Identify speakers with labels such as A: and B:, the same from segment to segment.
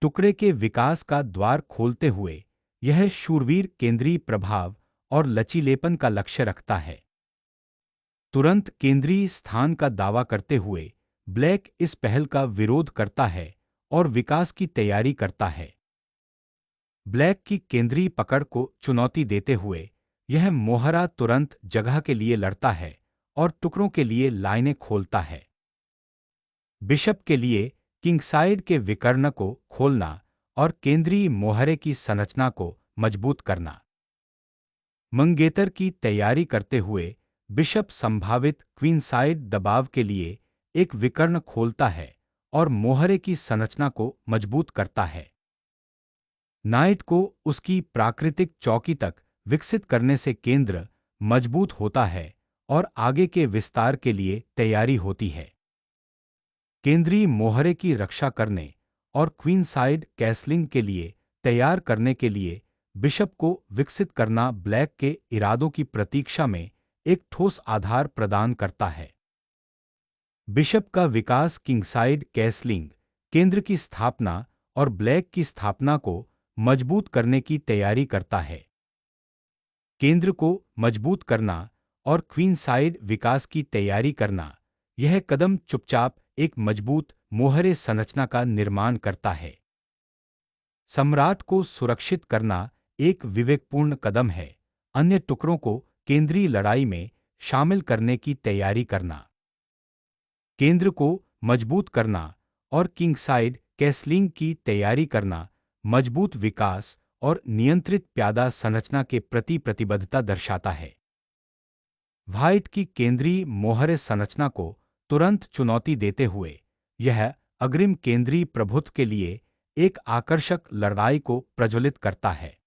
A: टुकड़े के विकास का द्वार खोलते हुए यह शूरवीर केंद्रीय प्रभाव और लचीलेपन का लक्ष्य रखता है। तुरंत केंद्रीय स्थान का दावा करते हुए ब्लैक इस पहल का विरोध करता है और विकास की तैयारी करता है। ब्लैक की केंद्रीय पकड़ को चुनौती देते हुए यह मोहरा तुरंत जगह के लिए लड़ता है और टुकड़ों के लिए लाइनें खोलता है। बिशप के लिए किंगसाइड के विकर्ण को खोलना और केंद्रीय मोहरे की संरचना को मजबूत करना। मंगेतर की तैयारी करते हुए बिशप संभावित क्वीनसाइड दबाव के लिए एक विकर्ण खोलता है और मोहरे की संरचना को मजबूत करता है। नाइट को उसकी प्राकृतिक चौकी तक विकसित करने से केंद्र मजबूत होता है और आगे के विस्तार के लिए तैयारी होती है। केंद्रीय मोहरे की रक्षा करने और क्वीनसाइड कैसलिंग के लिए तैयार करने के लिए बिशप को विकसित करना ब्लैक के इरादों की प्रतीक्षा में एक ठोस आधार प्रदान करता है। बिशप का विकास किंगसाइड कैसलिंग केंद्र की स्थापना और ब्लैक की स्थापना को मजबूत करने की तैयारी करता है। केंद्र को मजबूत करना और क्वीनसाइड विकास की तैयारी करना, यह कदम चुपचाप एक मजबूत मोहरे संरचना का निर्माण करता है। सम्राट को सुरक्षित करना एक विवेकपूर्ण कदम है, अन्य टुकड़ों को केंद्रीय लड़ाई में शामिल करने की तैयारी करना। केंद्र को मजबूत करना और किंगसाइड कैसलिंग की तैयारी करना मजबूत विकास और नियंत्रित प्यादा संरचना के प्रति प्रतिबद्धता दर्शाता है। व्हाइट की केंद्रीय मोहरे संरचना को तुरंत चुनौती देते हुए यह अग्रिम केंद्रीय प्रभुत्व के लिए एक आकर्षक लड़ाई को प्रज्वलित करता है।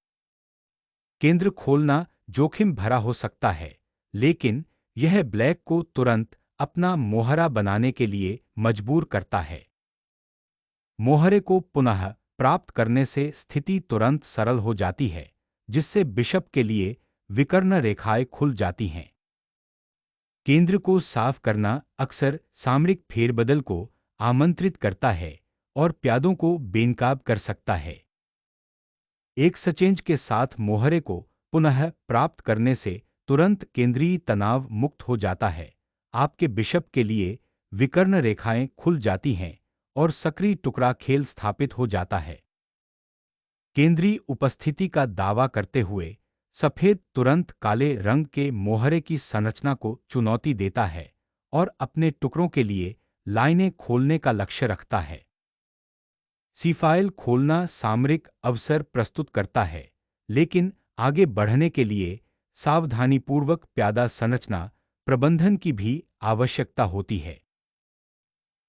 A: केंद्र खोलना जोखिम भरा हो सकता है, लेकिन यह ब्लैक को तुरंत अपना मोहरा बनाने के लिए मजबूर करता है। मोहरे को पुनः प्राप्त करने से स्थिति तुरंत सरल हो जाती है, जिससे बिशप के लिए विकर्ण रेखाएं खुल जाती हैं। केंद्र को साफ करना अक्सर सामरिक फेरबदल को आमंत्रित करता है और प्यादों को बेनकाब कर सकता है। एक सचेंज के साथ मोहरे को पुनः प्राप्त करने से तुरंत केंद्रीय तनाव मुक्त हो जाता है, आपके बिशप के लिए विकर्ण रेखाएं खुल जाती हैं और सक्रिय टुकड़ा खेल स्थापित हो जाता है। केंद्रीय उपस्थिति का दावा करते हुए सफेद तुरंत काले रंग के मोहरे की संरचना को चुनौती देता है और अपने टुकड़ों के लिए लाइनें खोलने का लक्ष्य रखता है। सीफाइल खोलना सामरिक अवसर प्रस्तुत करता है, लेकिन आगे बढ़ने के लिए सावधानीपूर्वक प्यादा संरचना प्रबंधन की भी आवश्यकता होती है।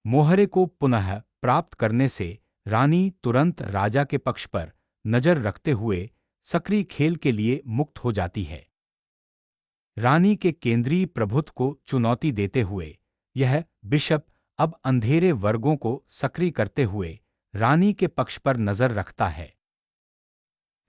A: मोहरे को पुनः प्राप्त करने से रानी तुरंत राजा के पक्ष पर नजर रखते हुए सक्रिय खेल के लिए मुक्त हो जाती है। रानी के केंद्रीय प्रभुत्व को चुनौती देते हुए यह बिशप अब अंधेरे वर्गों को सक्रिय करते हुए रानी के पक्ष पर नजर रखता है।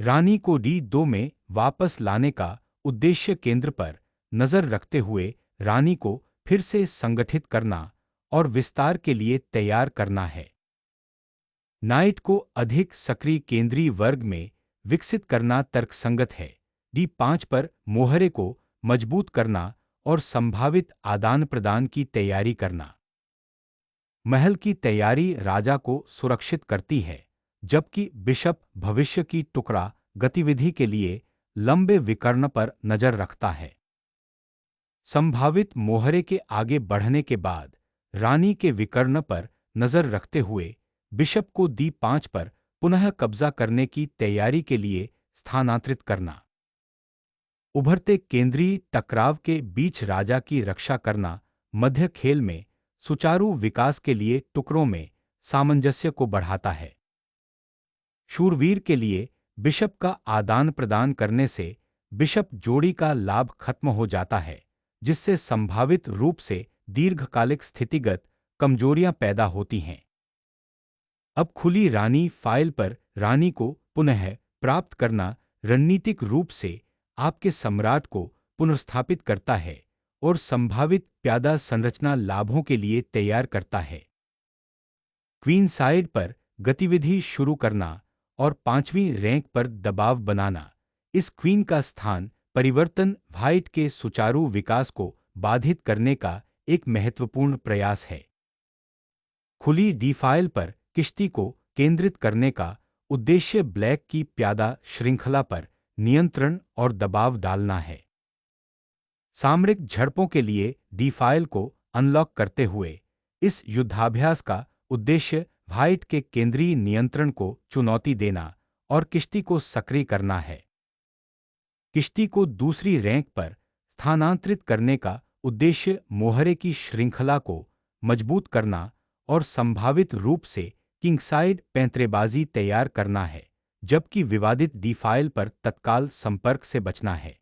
A: रानी को D2 में वापस लाने का उद्देश्य केंद्र पर नजर रखते हुए रानी को फिर से संगठित करना और विस्तार के लिए तैयार करना है। नाइट को अधिक सक्रिय केंद्रीय वर्ग में विकसित करना तर्कसंगत है। D5 पर मोहरे को मजबूत करना और संभावित आदान प्रदान की तैयारी करना। महल की तैयारी राजा को सुरक्षित करती है, जबकि बिशप भविष्य की टुकड़ा गतिविधि के लिए लंबे विकर्ण पर नजर रखता है। संभावित मोहरे के आगे बढ़ने के बाद रानी के विकर्ण पर नजर रखते हुए बिशप को D5 पर पुनः कब्जा करने की तैयारी के लिए स्थानांतरित करना। उभरते केंद्रीय टकराव के बीच राजा की रक्षा करना मध्य खेल में सुचारू विकास के लिए टुकड़ों में सामंजस्य को बढ़ाता है। शूरवीर के लिए बिशप का आदान प्रदान करने से बिशप जोड़ी का लाभ खत्म हो जाता है, जिससे संभावित रूप से दीर्घकालिक स्थितिगत कमजोरियां पैदा होती हैं। अब खुली रानी फाइल पर रानी को पुनः प्राप्त करना रणनीतिक रूप से आपके सम्राट को पुनर्स्थापित करता है और संभावित प्यादा संरचना लाभों के लिए तैयार करता है। क्वीन साइड पर गतिविधि शुरू करना और पांचवीं रैंक पर दबाव बनाना। इस क्वीन का स्थान परिवर्तन व्हाइट के सुचारू विकास को बाधित करने का एक महत्वपूर्ण प्रयास है। खुली डी फाइल पर किश्ती को केंद्रित करने का उद्देश्य ब्लैक की प्यादा श्रृंखला पर नियंत्रण और दबाव डालना है। सामरिक झड़पों के लिए डी फाइल को अनलॉक करते हुए इस युद्धाभ्यास का उद्देश्य व्हाइट के केंद्रीय नियंत्रण को चुनौती देना और किश्ती को सक्रिय करना है। किश्ती को दूसरी रैंक पर स्थानांतरित करने का उद्देश्य मोहरे की श्रृंखला को मजबूत करना और संभावित रूप से किंगसाइड पैंतरेबाजी तैयार करना है, जबकि विवादित डी फाइल पर तत्काल संपर्क से बचना है।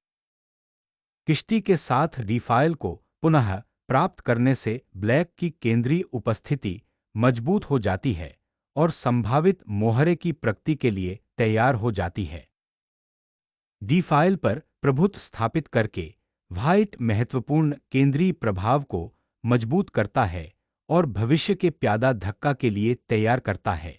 A: किश्ती के साथ डी फाइल को पुनः प्राप्त करने से ब्लैक की केंद्रीय उपस्थिति मजबूत हो जाती है और संभावित मोहरे की प्रगति के लिए तैयार हो जाती है। डी फाइल पर प्रभुत्व स्थापित करके व्हाइट महत्वपूर्ण केंद्रीय प्रभाव को मजबूत करता है और भविष्य के प्यादा धक्का के लिए तैयार करता है।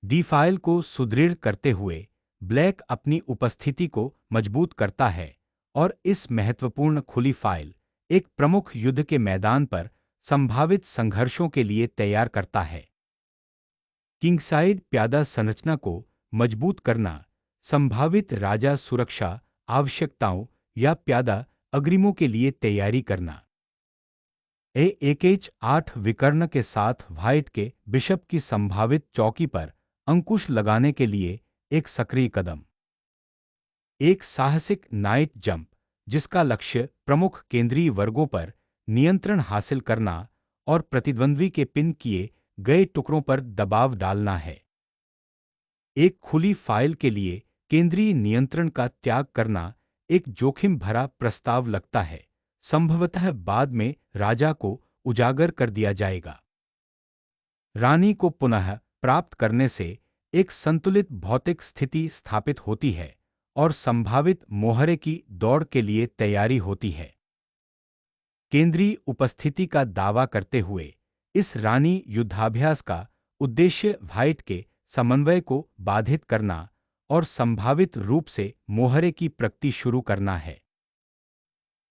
A: डी फाइल को सुदृढ़ करते हुए ब्लैक अपनी उपस्थिति को मजबूत करता है और इस महत्वपूर्ण खुली फाइल एक प्रमुख युद्ध के मैदान पर संभावित संघर्षों के लिए तैयार करता है। किंगसाइड प्यादा संरचना को मजबूत करना, संभावित राजा सुरक्षा आवश्यकताओं या प्यादा अग्रिमों के लिए तैयारी करना। A1H8 विकर्ण के साथ व्हाइट के बिशप की संभावित चौकी पर अंकुश लगाने के लिए एक सक्रिय कदम। एक साहसिक नाइट जंप जिसका लक्ष्य प्रमुख केंद्रीय वर्गों पर नियंत्रण हासिल करना और प्रतिद्वंद्वी के पिन किए गए टुकड़ों पर दबाव डालना है। एक खुली फाइल के लिए केंद्रीय नियंत्रण का त्याग करना एक जोखिम भरा प्रस्ताव लगता है, संभवतः बाद में राजा को उजागर कर दिया जाएगा। रानी को पुनः प्राप्त करने से एक संतुलित भौतिक स्थिति स्थापित होती है और संभावित मोहरे की दौड़ के लिए तैयारी होती है। केंद्रीय उपस्थिति का दावा करते हुए इस रानी युद्धाभ्यास का उद्देश्य व्हाइट के समन्वय को बाधित करना और संभावित रूप से मोहरे की प्रगति शुरू करना है।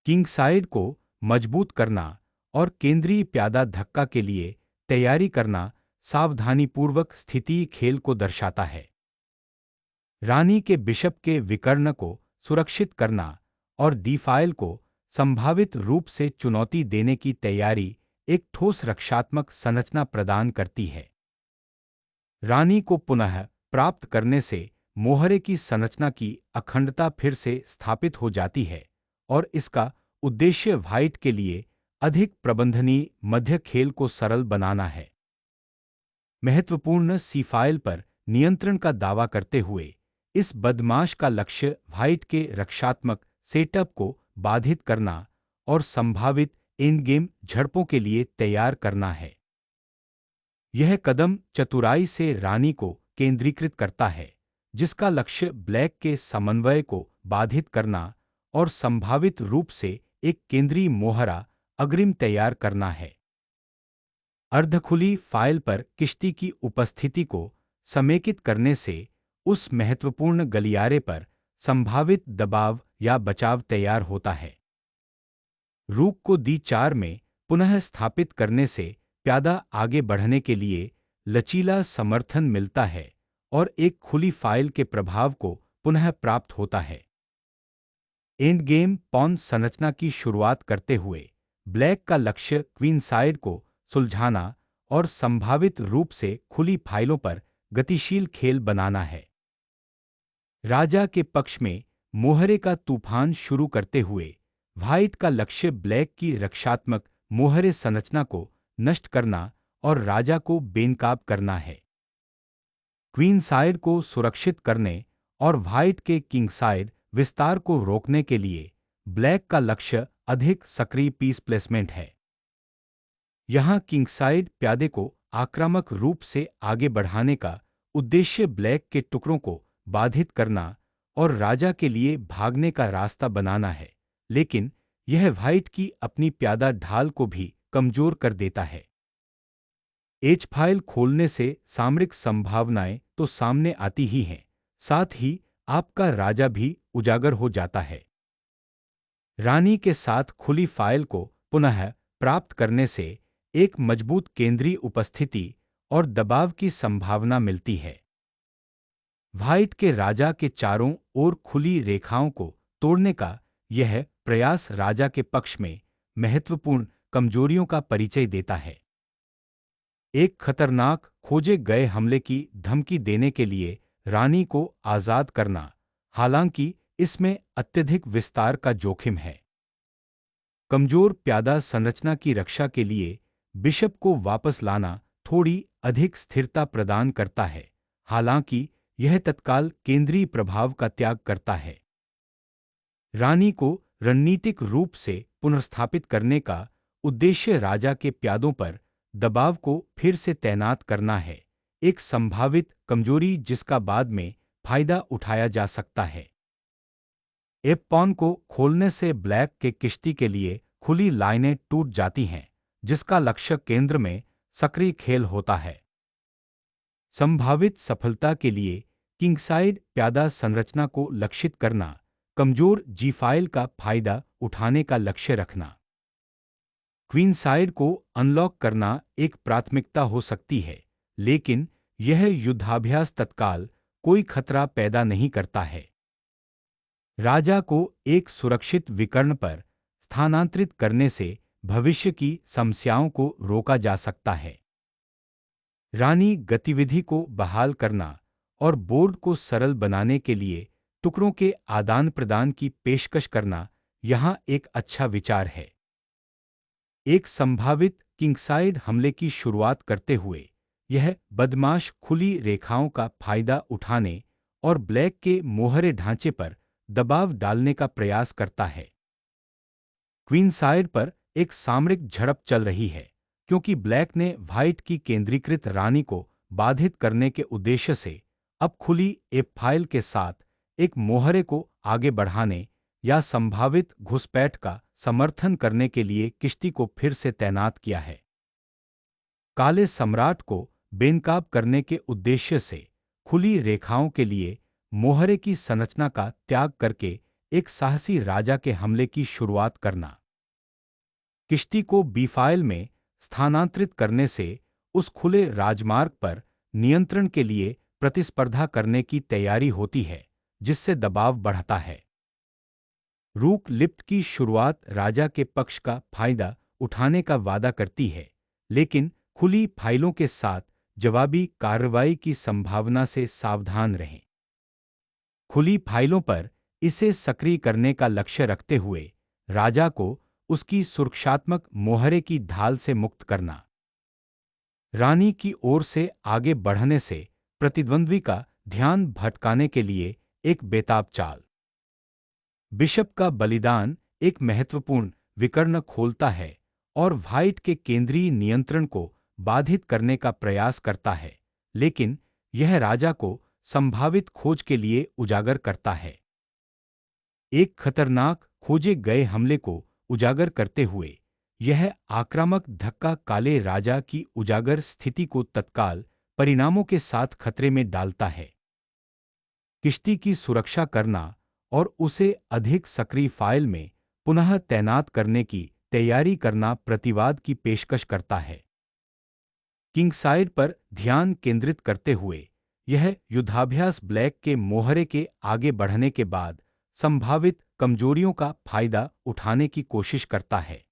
A: किंगसाइड को मजबूत करना और केंद्रीय प्यादा धक्का के लिए तैयारी करना सावधानीपूर्वक स्थितीय खेल को दर्शाता है। रानी के बिशप के विकर्ण को सुरक्षित करना और डी फाइल को संभावित रूप से चुनौती देने की तैयारी एक ठोस रक्षात्मक संरचना प्रदान करती है। रानी को पुनः प्राप्त करने से मोहरे की संरचना की अखंडता फिर से स्थापित हो जाती है और इसका उद्देश्य व्हाइट के लिए अधिक प्रबंधनीय मध्य खेल को सरल बनाना है। महत्वपूर्ण सी फाइल पर नियंत्रण का दावा करते हुए इस बदमाश का लक्ष्य व्हाइट के रक्षात्मक सेटअप को बाधित करना और संभावित एंड गेम झड़पों के लिए तैयार करना है। यह कदम चतुराई से रानी को केंद्रीकृत करता है, जिसका लक्ष्य ब्लैक के समन्वय को बाधित करना और संभावित रूप से एक केंद्रीय मोहरा अग्रिम तैयार करना है। अर्धखुली फाइल पर किश्ती की उपस्थिति को समेकित करने से उस महत्वपूर्ण गलियारे पर संभावित दबाव या बचाव तैयार होता है। रूक को D4 में पुनः स्थापित करने से प्यादा आगे बढ़ने के लिए लचीला समर्थन मिलता है और एक खुली फाइल के प्रभाव को पुनः प्राप्त होता है। एंड गेम पॉन संरचना की शुरुआत करते हुए ब्लैक का लक्ष्य क्वीन साइड को सुलझाना और संभावित रूप से खुली फाइलों पर गतिशील खेल बनाना है। राजा के पक्ष में मोहरे का तूफान शुरू करते हुए व्हाइट का लक्ष्य ब्लैक की रक्षात्मक मोहरे संरचना को नष्ट करना और राजा को बेनकाब करना है। क्वीन साइड को सुरक्षित करने और व्हाइट के किंग साइड विस्तार को रोकने के लिए ब्लैक का लक्ष्य अधिक सक्रिय पीस प्लेसमेंट है। यहां किंग साइड प्यादे को आक्रामक रूप से आगे बढ़ाने का उद्देश्य ब्लैक के टुकड़ों को बाधित करना और राजा के लिए भागने का रास्ता बनाना है, लेकिन यह व्हाइट की अपनी प्यादा ढाल को भी कमजोर कर देता है। एच फाइल खोलने से सामरिक संभावनाएं तो सामने आती ही हैं, साथ ही आपका राजा भी उजागर हो जाता है। रानी के साथ खुली फाइल को पुनः प्राप्त करने से एक मजबूत केंद्रीय उपस्थिति और दबाव की संभावना मिलती है। व्हाइट के राजा के चारों ओर खुली रेखाओं को तोड़ने का यह प्रयास राजा के पक्ष में महत्वपूर्ण कमजोरियों का परिचय देता है। एक खतरनाक खोजे गए हमले की धमकी देने के लिए रानी को आजाद करना, हालांकि इसमें अत्यधिक विस्तार का जोखिम है। कमजोर प्यादा संरचना की रक्षा के लिए बिशप को वापस लाना थोड़ी अधिक स्थिरता प्रदान करता है, हालांकि यह तत्काल केंद्रीय प्रभाव का त्याग करता है। रानी को रणनीतिक रूप से पुनर्स्थापित करने का उद्देश्य राजा के प्यादों पर दबाव को फिर से तैनात करना है, एक संभावित कमजोरी जिसका बाद में फायदा उठाया जा सकता है। एफ पॉन को खोलने से ब्लैक के किश्ती के लिए खुली लाइनें टूट जाती हैं, जिसका लक्ष्य केंद्र में सक्रिय खेल होता है। संभावित सफलता के लिए किंगसाइड प्यादा संरचना को लक्षित करना, कमजोर जी फाइल का फायदा उठाने का लक्ष्य रखना। क्वीनसाइड को अनलॉक करना एक प्राथमिकता हो सकती है, लेकिन यह युद्धाभ्यास तत्काल कोई खतरा पैदा नहीं करता है। राजा को एक सुरक्षित विकर्ण पर स्थानांतरित करने से भविष्य की समस्याओं को रोका जा सकता है। रानी गतिविधि को बहाल करना और बोर्ड को सरल बनाने के लिए टुकड़ों के आदान प्रदान की पेशकश करना यहाँ एक अच्छा विचार है। एक संभावित किंगसाइड हमले की शुरुआत करते हुए यह बदमाश खुली रेखाओं का फायदा उठाने और ब्लैक के मोहरे ढांचे पर दबाव डालने का प्रयास करता है। क्वीनसाइड पर एक सामरिक झड़प चल रही है, क्योंकि ब्लैक ने व्हाइट की केंद्रीकृत रानी को बाधित करने के उद्देश्य से अब खुली एफ फाइल के साथ एक मोहरे को आगे बढ़ाने या संभावित घुसपैठ का समर्थन करने के लिए किश्ती को फिर से तैनात किया है। काले सम्राट को बेनकाब करने के उद्देश्य से खुली रेखाओं के लिए मोहरे की संरचना का त्याग करके एक साहसी राजा के हमले की शुरुआत करना। किश्ती को बी फाइल में स्थानांतरित करने से उस खुले राजमार्ग पर नियंत्रण के लिए प्रतिस्पर्धा करने की तैयारी होती है, जिससे दबाव बढ़ता है। रूक लिफ्ट की शुरुआत राजा के पक्ष का फायदा उठाने का वादा करती है, लेकिन खुली फाइलों के साथ जवाबी कार्रवाई की संभावना से सावधान रहें। खुली फाइलों पर इसे सक्रिय करने का लक्ष्य रखते हुए राजा को उसकी सुरक्षात्मक मोहरे की ढाल से मुक्त करना। रानी की ओर से आगे बढ़ने से प्रतिद्वंद्वी का ध्यान भटकाने के लिए एक बेताब चाल। बिशप का बलिदान एक महत्वपूर्ण विकर्ण खोलता है और व्हाइट के केंद्रीय नियंत्रण को बाधित करने का प्रयास करता है, लेकिन यह राजा को संभावित खोज के लिए उजागर करता है। एक खतरनाक खोजे गए हमले को उजागर करते हुए यह आक्रामक धक्का काले राजा की उजागर स्थिति को तत्काल परिणामों के साथ खतरे में डालता है। किश्ती की सुरक्षा करना और उसे अधिक सक्रिय फाइल में पुनः तैनात करने की तैयारी करना प्रतिवाद की पेशकश करता है। किंगसाइड पर ध्यान केंद्रित करते हुए यह युद्धाभ्यास ब्लैक के मोहरे के आगे बढ़ने के बाद संभावित कमजोरियों का फायदा उठाने की कोशिश करता है।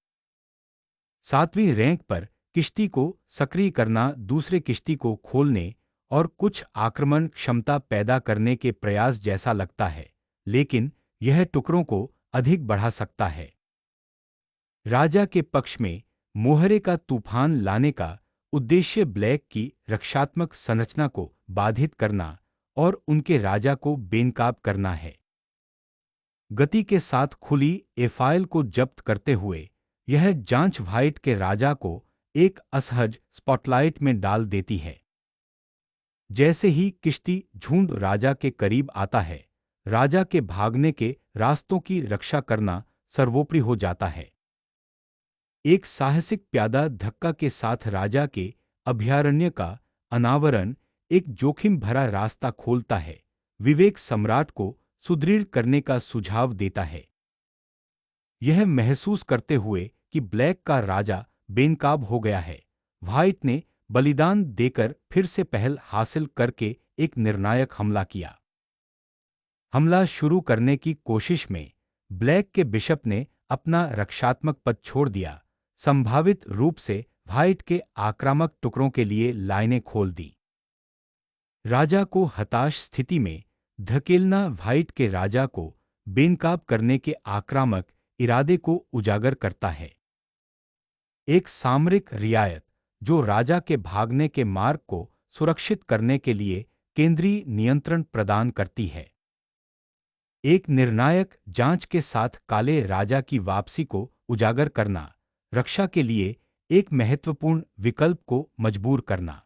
A: सातवीं रैंक पर किश्ती को सक्रिय करना दूसरे किश्ती को खोलने और कुछ आक्रमण क्षमता पैदा करने के प्रयास जैसा लगता है, लेकिन यह टुकड़ों को अधिक बढ़ा सकता है। राजा के पक्ष में मोहरे का तूफान लाने का उद्देश्य ब्लैक की रक्षात्मक संरचना को बाधित करना और उनके राजा को बेनकाब करना है। गति के साथ खुली एफाइल को जब्त करते हुए यह जांच व्हाइट के राजा को एक असहज स्पॉटलाइट में डाल देती है। जैसे ही किश्ती झुंड राजा के करीब आता है, राजा के भागने के रास्तों की रक्षा करना सर्वोपरि हो जाता है। एक साहसिक प्यादा धक्का के साथ राजा के अभयारण्य का अनावरण एक जोखिम भरा रास्ता खोलता है, विवेक सम्राट को सुदृढ़ करने का सुझाव देता है। यह महसूस करते हुए कि ब्लैक का राजा बेनकाब हो गया है, व्हाइट ने बलिदान देकर फिर से पहल हासिल करके एक निर्णायक हमला किया। हमला शुरू करने की कोशिश में ब्लैक के बिशप ने अपना रक्षात्मक पद छोड़ दिया, संभावित रूप से व्हाइट के आक्रामक टुकड़ों के लिए लाइनें खोल दी। राजा को हताश स्थिति में धकेलना व्हाइट के राजा को बेनकाब करने के आक्रामक इरादे को उजागर करता है। एक सामरिक रियायत जो राजा के भागने के मार्ग को सुरक्षित करने के लिए केंद्रीय नियंत्रण प्रदान करती है। एक निर्णायक जांच के साथ काले राजा की वापसी को उजागर करना, रक्षा के लिए एक महत्वपूर्ण विकल्प को मजबूर करना।